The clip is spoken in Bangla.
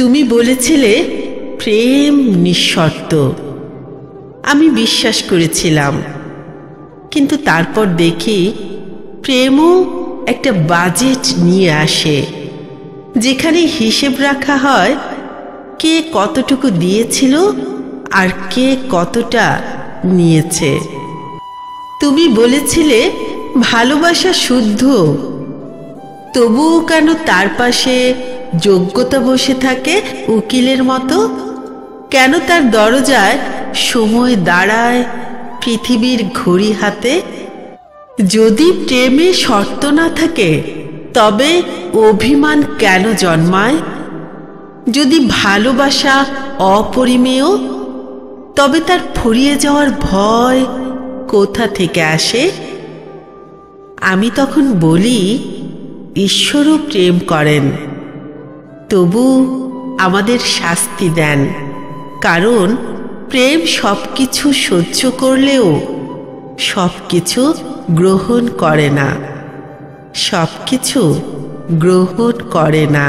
তুমি বলেছিলে প্রেম নিঃশর্ত। আমি বিশ্বাস করেছিলাম, কিন্তু তারপর দেখি প্রেমও একটা বাজেট নিয়ে আসে, যেখানে হিসেব রাখা হয় কে কতটুকু দিয়েছিল আর কে কতটা নিয়েছে। তুমি বলেছিলে ভালোবাসা শুদ্ধ, তবুও কেন তার পাশে যোগ্যতা বসে থাকে উকিলের মতো? কেন তার দরজায় সময় দাঁড়ায় পৃথিবীর ঘড়ি হাতে? যদি প্রেমে শর্ত না থাকে, তবে অভিমান কেন জন্মায়? যদি ভালোবাসা অপরিমেয়, তবে তার ফুরিয়ে যাওয়ার ভয় কোথা থেকে আসে? আমি তখন বলি, ঈশ্বরও প্রেম করেন, তবু আমাদের শাস্তি দেন, কারণ প্রেম সবকিছু সহ্য করলেও সবকিছু গ্রহণ করে না, সবকিছু গ্রহণ করে না।